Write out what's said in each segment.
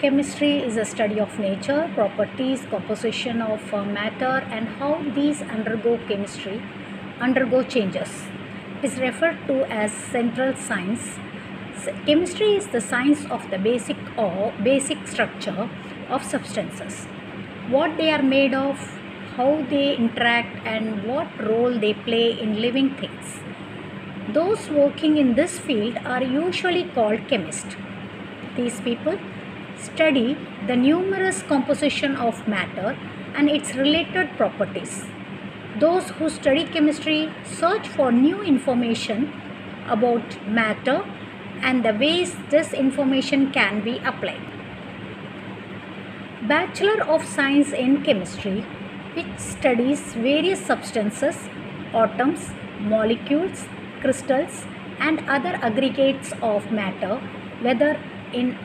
Chemistry is a study of nature, properties, composition of matter, and how these undergo changes. It is referred to as central science. Chemistry is the science of the basic structure of substances, what they are made of, how they interact, and what role they play in living things. Those working in this field are usually called chemists. These people study the numerous composition of matter and its related properties. Those who study chemistry search for new information about matter and the ways this information can be applied. Bachelor of Science in Chemistry, which studies various substances, atoms, molecules, crystals, and other aggregates of matter, whether in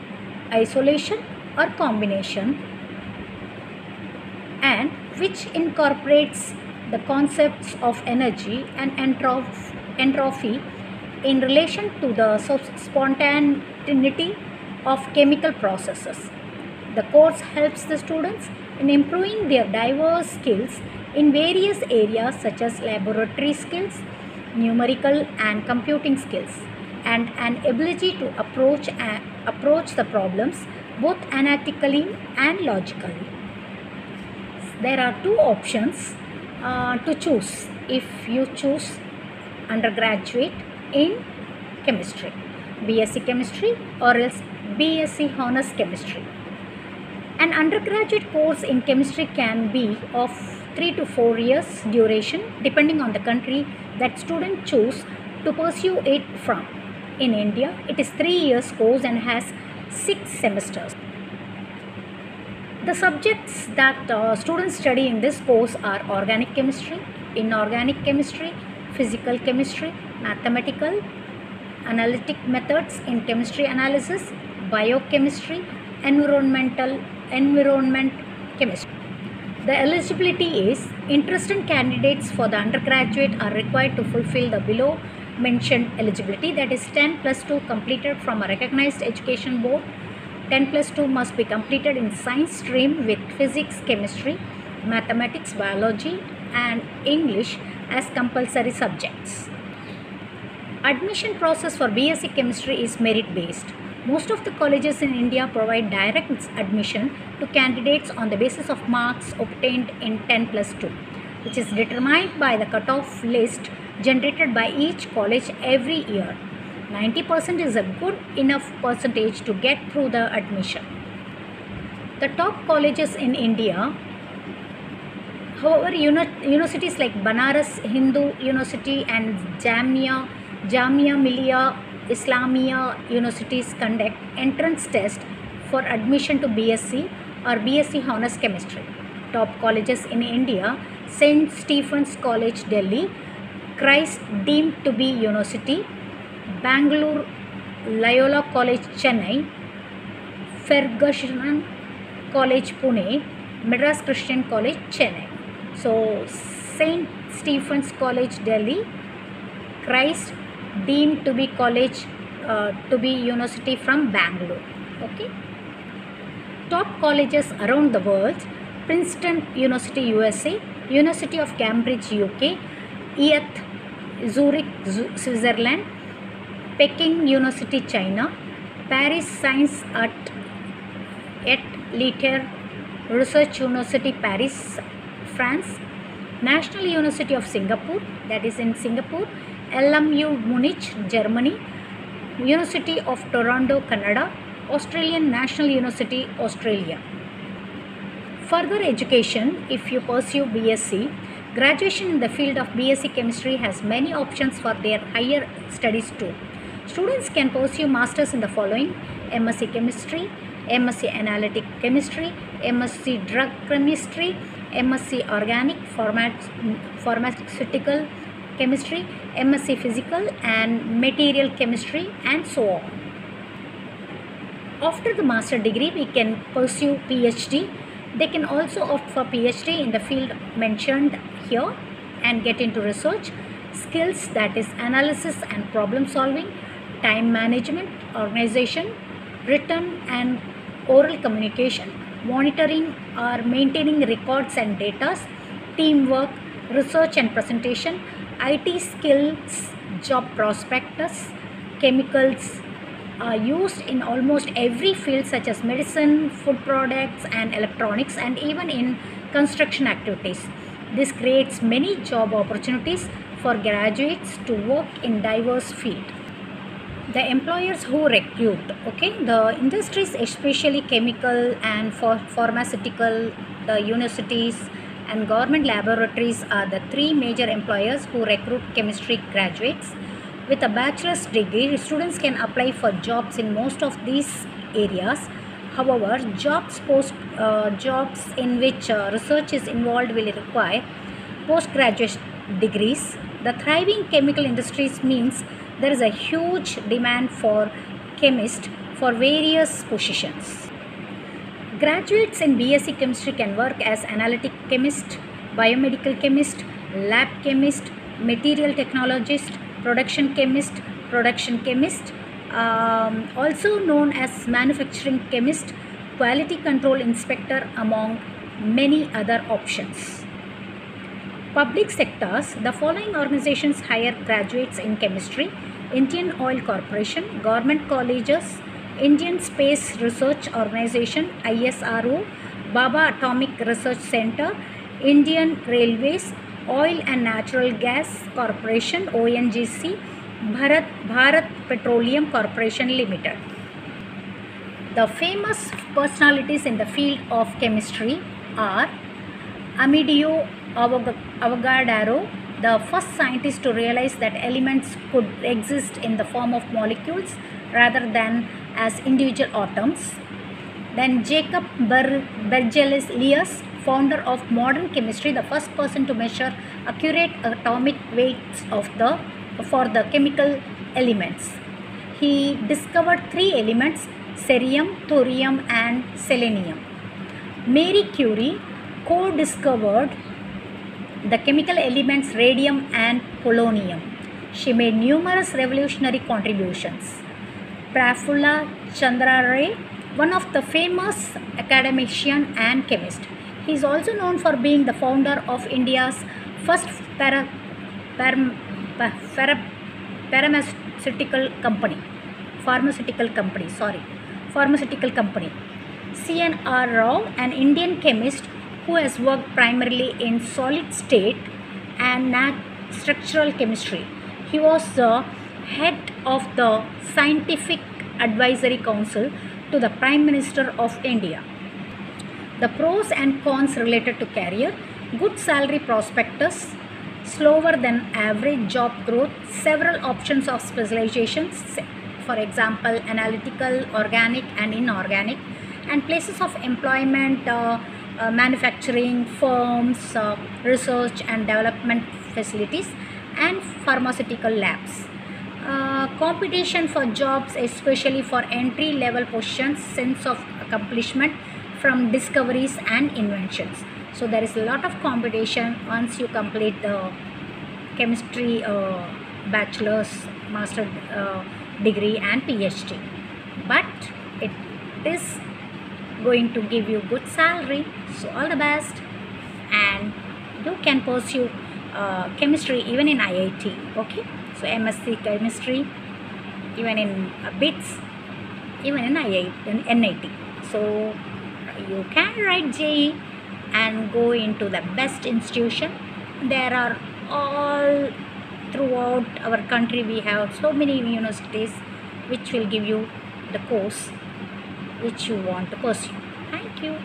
isolation or combination, and which incorporates the concepts of energy and entropy in relation to the spontaneity of chemical processes. The course helps the students in improving their diverse skills in various areas such as laboratory skills, numerical and computing skills, and an ability to approach the problems both analytically and logically. There are two options to choose if you choose undergraduate in chemistry, BSc chemistry or else BSc honors chemistry. An undergraduate course in chemistry can be of 3 to 4 years duration depending on the country that student choose to pursue it from. In India, it is 3 years course and has 6 semesters. The subjects that students study in this course are organic chemistry, inorganic chemistry, physical chemistry, mathematical, analytic methods in chemistry analysis, biochemistry, environment chemistry. The eligibility is interested candidates for the undergraduate are required to fulfill the below mentioned eligibility, that is 10 plus 2 completed from a recognized education board. 10 plus 2 must be completed in science stream with physics, chemistry, mathematics, biology and English as compulsory subjects. Admission process for BSc chemistry is merit based. Most of the colleges in India provide direct admission to candidates on the basis of marks obtained in 10 plus 2, which is determined by the cutoff list generated by each college every year. 90% is a good enough percentage to get through the admission. The top colleges in India, however, universities like Banaras Hindu University and Jamia Millia Islamia universities conduct entrance test for admission to BSc or BSc honors chemistry. Top colleges in India: St. Stephen's College, Delhi; Christ deemed to be university; Bangalore Loyola College, Chennai; Fergusson College, Pune; Madras Christian College, Chennai. So St. Stephen's College, Delhi; Christ deemed to be college to be university from Bangalore. Okay. Top colleges around the world: Princeton University, USA; University of Cambridge, UK; ETH Zurich, Switzerland; Peking University, China; Paris Science et Lettres Research University, Paris, France; National University of Singapore, that is in Singapore; LMU Munich, Germany; University of Toronto, Canada; Australian National University, Australia. Further education: if you pursue BSc, graduation in the field of BSc chemistry has many options for their higher studies too. Students can pursue masters in the following: MSc chemistry, MSc analytic chemistry, MSc drug chemistry, MSc organic pharmaceutical chemistry, MSc physical and material chemistry, and so on. After the master degree, we can pursue PhD. They can also opt for PhD in the field mentioned here and get into research skills, that is analysis and problem solving, time management, organization, written and oral communication, monitoring or maintaining records and data, teamwork, research and presentation, IT skills, job prospectus, chemicals are used in almost every field such as medicine, food products and electronics, and even in construction activities. This creates many job opportunities for graduates to work in diverse fields. The employers who recruit, okay, the industries especially chemical and for pharmaceutical, the universities and government laboratories are the three major employers who recruit chemistry graduates. With a bachelor's degree, students can apply for jobs in most of these areas. However, jobs in which research is involved will require postgraduate degrees. The thriving chemical industries means there is a huge demand for chemists for various positions. Graduates in BSc chemistry can work as analytic chemist, biomedical chemist, lab chemist, material technologist, production chemist, also known as manufacturing chemist, quality control inspector, among many other options. Public sectors, the following organizations hire graduates in chemistry: Indian Oil Corporation, government colleges, Indian Space Research Organization ISRO, Baba Atomic Research Center, Indian Railways, Oil and Natural Gas Corporation ONGC, Bharat Petroleum Corporation Limited. The famous personalities in the field of chemistry are Amedeo Avogadro, the first scientist to realize that elements could exist in the form of molecules rather than as individual atoms. Then Jacob Berzelius, founder of modern chemistry, the first person to measure accurate atomic weights for the chemical elements. He discovered three elements: cerium, thorium and selenium. Marie Curie co-discovered the chemical elements radium and polonium. She made numerous revolutionary contributions. Prafulla Chandra Ray, one of the famous academician and chemist. He is also known for being the founder of India's first pharmaceutical company. C.N.R. Rao, an Indian chemist who has worked primarily in solid state and structural chemistry. He was the head of the Scientific Advisory Council to the Prime Minister of India. The pros and cons related to career: good salary prospectus, slower than average job growth, several options of specializations, for example analytical, organic and inorganic, and places of employment, manufacturing firms, research and development facilities and pharmaceutical labs. Competition for jobs, especially for entry level positions, sense of accomplishment from discoveries and inventions. So there is a lot of competition once you complete the chemistry bachelor's, master degree and PhD, but it is going to give you good salary. So all the best, and you can pursue chemistry even in IIT. Okay, so MSc chemistry even in BITS, even in NIT. So you can write JEE and go into the best institution. There are all throughout our country, we have so many universities which will give you the course which you want to pursue. Thank you.